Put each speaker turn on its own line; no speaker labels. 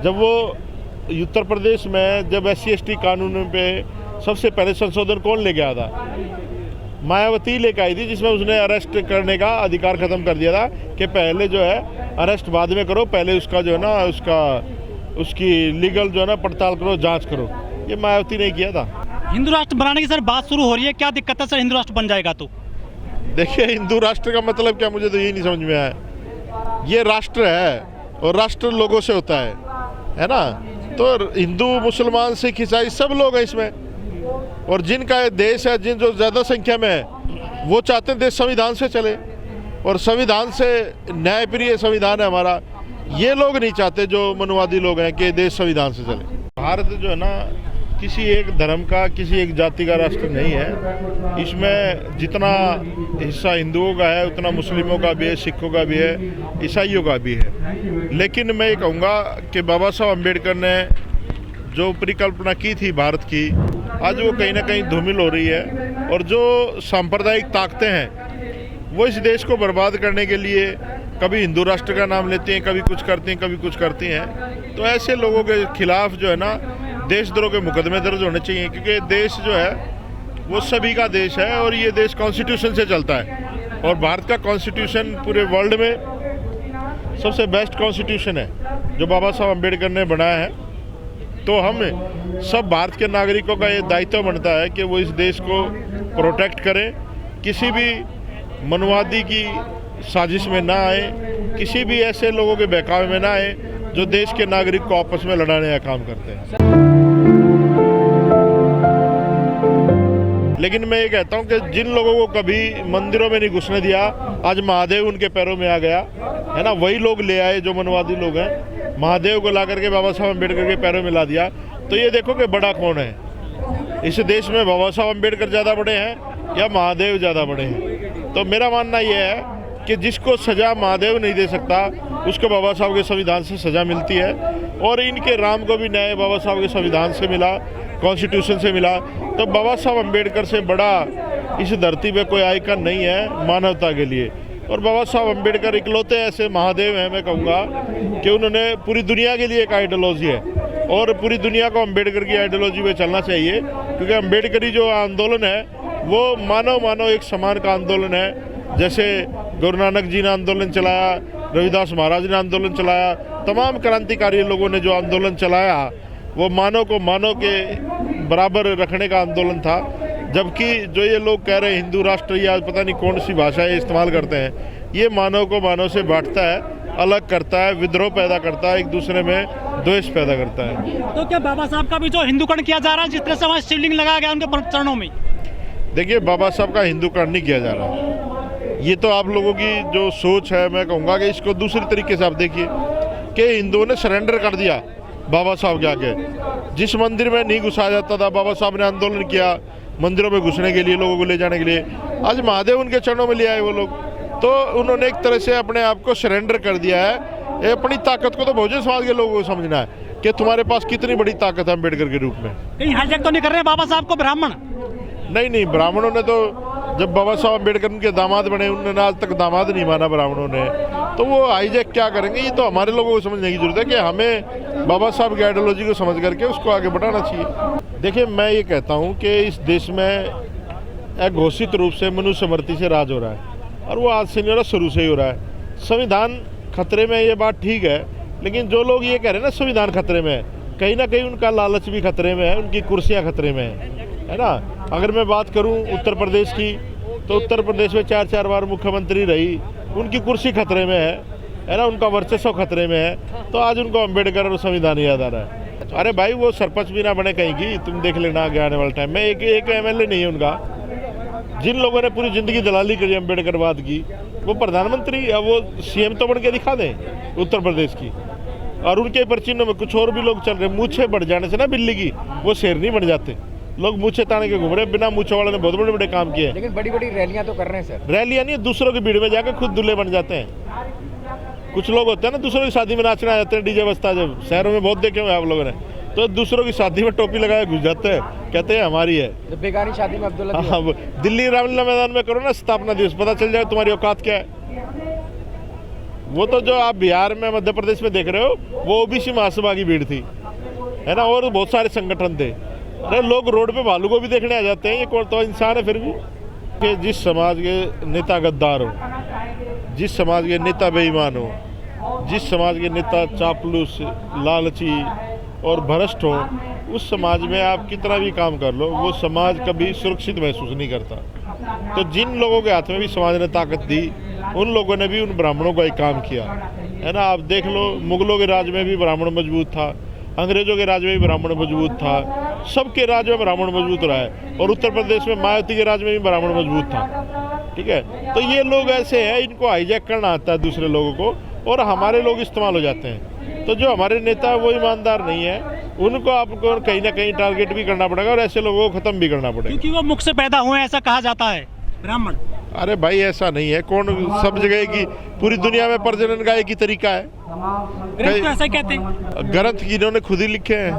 जब वो उत्तर प्रदेश में जब SC/ST कानून पे सबसे पहले संशोधन कौन लेके आया था? मायावती लेके आई थी, जिसमें उसने अरेस्ट करने का अधिकार खत्म कर दिया था कि पहले जो है अरेस्ट बाद में करो, पहले उसका जो है ना उसकी लीगल जो है ना पड़ताल करो, जांच करो। ये मायावती ने किया था।
हिंदू राष्ट्र बनाने की सर बात शुरू हो रही है, क्या दिक्कत है सर हिंदू राष्ट्र बन जाएगा तो?
देखिए, हिंदू राष्ट्र का मतलब क्या, मुझे तो यही नहीं समझ में आया। ये राष्ट्र है और राष्ट्र लोगों से होता है ना। तो हिंदू मुसलमान सिख ईसाई सब लोग हैं इसमें, और जिनका देश है, जिन जो ज़्यादा संख्या में है, वो चाहते हैं देश संविधान से चले, और संविधान से न्यायप्रिय संविधान है हमारा। ये लोग नहीं चाहते, जो मनुवादी लोग हैं, कि देश संविधान से चले। भारत जो है ना किसी एक धर्म का, किसी एक जाति का राष्ट्र नहीं है। इसमें जितना हिस्सा हिंदुओं का है उतना मुस्लिमों का भी है, सिखों का भी है, ईसाइयों का भी है। लेकिन मैं ये कहूँगा कि बाबा साहब अम्बेडकर ने जो परिकल्पना की थी भारत की, आज वो कहीं ना कहीं धूमिल हो रही है। और जो सांप्रदायिक ताकतें हैं वो इस देश को बर्बाद करने के लिए कभी हिंदू राष्ट्र का नाम लेती हैं, कभी कुछ करती हैं, कभी कुछ करती हैं। तो ऐसे लोगों के खिलाफ जो है ना देशद्रोह के मुकदमे दर्ज होने चाहिए, क्योंकि देश जो है वो सभी का देश है और ये देश कॉन्स्टिट्यूशन से चलता है। और भारत का कॉन्स्टिट्यूशन पूरे वर्ल्ड में सबसे बेस्ट कॉन्स्टिट्यूशन है जो बाबा साहब अम्बेडकर ने बनाया है। तो हम सब भारत के नागरिकों का ये दायित्व बनता है कि वो इस देश को प्रोटेक्ट करें, किसी भी मनुवादी की साजिश में ना आए, किसी भी ऐसे लोगों के बहकावे में ना आए जो देश के नागरिक को आपस में लड़ाने का काम करते हैं। लेकिन मैं ये कहता हूँ कि जिन लोगों को कभी मंदिरों में नहीं घुसने दिया, आज महादेव उनके पैरों में आ गया है ना, वही लोग ले आए जो मनवादी लोग हैं, महादेव को ला करके बाबा साहब अम्बेडकर के पैरों में ला दिया। तो ये देखो कि बड़ा कौन है इस देश में, बाबा साहब अम्बेडकर ज़्यादा बड़े हैं या महादेव ज़्यादा बड़े हैं? तो मेरा मानना ये है कि जिसको सज़ा महादेव नहीं दे सकता उसको बाबा साहब के संविधान से सज़ा मिलती है। और इनके राम को भी न्याय बाबा साहब के संविधान से मिला, कॉन्स्टिट्यूशन से मिला। तो बाबा साहब अम्बेडकर से बड़ा इस धरती पे कोई आइकन नहीं है मानवता के लिए। और बाबा साहब अम्बेडकर इकलौते ऐसे महादेव हैं, मैं कहूँगा कि उन्होंने पूरी दुनिया के लिए एक आइडियोलॉजी है और पूरी दुनिया को अम्बेडकर की आइडियोलॉजी पे चलना चाहिए, क्योंकि अम्बेडकरी जो आंदोलन है वो मानव एक समान का आंदोलन है। जैसे गुरु नानक जी ने आंदोलन चलाया, रविदास महाराज ने आंदोलन चलाया, तमाम क्रांतिकारी लोगों ने जो आंदोलन चलाया वो मानव को मानव के बराबर रखने का आंदोलन था। जबकि जो ये लोग कह रहे हैं हिंदू राष्ट्र या पता नहीं कौन सी भाषा ये इस्तेमाल करते हैं, ये मानव को मानव से बांटता है, अलग करता है, विद्रोह पैदा करता है, एक दूसरे में द्वेष पैदा करता है।
तो क्या बाबा साहब का भी जो हिंदूकरण किया जा रहा है, जिस तरह से वहाँ शिवलिंग लगाया गया उनके चरणों में?
देखिए, बाबा साहब का हिंदूकरण नहीं किया जा रहा, ये तो आप लोगों की जो सोच है। मैं कहूँगा कि इसको दूसरी तरीके से आप देखिए कि हिंदुओं ने सरेंडर कर दिया बाबा साहब के आगे। जिस मंदिर में नहीं घुसाया जाता था, बाबा साहब ने आंदोलन किया मंदिरों में घुसने के लिए, लोगों को ले जाने के लिए। आज महादेव उनके चरणों में ले आए वो लोग, तो उन्होंने एक तरह से अपने आप को सरेंडर कर दिया है। अपनी ताकत को तो बहुजन समाज के लोगों को समझना है कि तुम्हारे पास कितनी बड़ी ताकत है अम्बेडकर के रूप में।
कहीं हाईजैक तो नहीं कर रहे बाबा साहब को ब्राह्मण?
नहीं, ब्राह्मणों ने तो जब बाबा साहब अम्बेडकर उनके दामाद बने, उन्होंने आज तक दामाद नहीं माना ब्राह्मणों ने। तो वो हाईजैक क्या करेंगे, ये तो हमारे लोगों को समझने की जरूरत है कि हमें बाबा साहब की आइडियोलॉजी को समझ करके उसको आगे बढ़ाना चाहिए। देखिए, मैं ये कहता हूँ कि इस देश में एक घोषित रूप से मनुस्मृति से राज हो रहा है, और वो आज से नहीं हो रहा, शुरू से ही हो रहा है। संविधान खतरे में, ये बात ठीक है, लेकिन जो लोग ये कह रहे हैं ना संविधान खतरे में है, कहीं ना कहीं उनका लालच भी खतरे में है, उनकी कुर्सियाँ खतरे में है ना। अगर मैं बात करूं उत्तर प्रदेश की, तो उत्तर प्रदेश में 4 बार मुख्यमंत्री रही, उनकी कुर्सी खतरे में है ना, उनका वर्चस्व खतरे में है। तो आज उनको अम्बेडकर और संविधान याद आ रहा है। अरे भाई, वो सरपंच भी ना बने कहीं की, तुम देख लेना आगे आने वाले टाइम में। एक MLA नहीं है उनका। जिन लोगों ने पूरी जिंदगी दलाली करी अम्बेडकरवाद की, वो प्रधानमंत्री या वो CM तो बन के दिखा दें उत्तर प्रदेश की। और उनके परचिन्हों में कुछ और भी लोग चल रहे। मूछे बढ़ जाने से ना बिल्ली की, वो शेर नहीं बन जाते। लोग मूछे ताने के घूम रहे, बिना मूछे वाले ने बहुत बड़े बड़े काम किए।
लेकिन बड़ी बड़ी रैलियां तो कर रहे हैं सर।
रैलियां नहीं, दूसरों की भीड़ में जाकर खुद दूल्हे बन जाते हैं। कुछ लोग होते हैं ना, दूसरों की शादी में नाचने आ जाते हैं, डीजे बजता, जब शहरों में बहुत देखे हुए आप लोगों ने, तो दूसरों की शादी में टोपी लगाए घुस जाते हैं, कहते हैं हमारी है।
तो बेगानी शादी में अब्दुल्ला
दिल्ली रामलीला मैदान में करो ना स्थापना दिवस, पता चल जाए तुम्हारी औकात क्या है। वो तो जो आप बिहार में मध्य प्रदेश में देख रहे हो वो ओबीसी महासभा की भीड़ थी, है ना, और बहुत सारे संगठन थे। अरे लोग रोड पे भालू को भी देखने आ जाते हैं, ये कौन तो इंसान है फिर भी। कि जिस समाज के नेता गद्दार हो, जिस समाज के नेता बेईमान हो, जिस समाज के नेता चापलूस, लालची और भ्रष्ट हो, उस समाज में आप कितना भी काम कर लो वो समाज कभी सुरक्षित महसूस नहीं करता। तो जिन लोगों के हाथ में भी समाज ने ताकत दी उन लोगों ने भी उन ब्राह्मणों का एक काम किया, है ना। आप देख लो, मुगलों के राज में भी ब्राह्मण मजबूत था, अंग्रेजों के राज में भी ब्राह्मण मजबूत था, सबके राज में ब्राह्मण मजबूत रहा है, और उत्तर प्रदेश में मायावती के राज में भी ब्राह्मण मजबूत था। ठीक है, तो ये लोग ऐसे हैं, इनको हाईजैक करना आता है दूसरे लोगों को, और हमारे लोग इस्तेमाल हो जाते हैं। तो जो हमारे नेता है वो ईमानदार नहीं है, उनको आपको कहीं ना कहीं टारगेट भी करना पड़ेगा और ऐसे लोगों को खत्म भी करना पड़ेगा।
क्योंकि वो मुख से पैदा हुए हैं, ऐसा कहा जाता है ब्राह्मण।
अरे भाई ऐसा नहीं है, कौन सब जगह की पूरी दुनिया में प्रजनन का एक ही तरीका है।
ग्रंथ तो ऐसा ही कहते हैं।
ग्रंथ इन्होंने खुद ही लिखे हैं।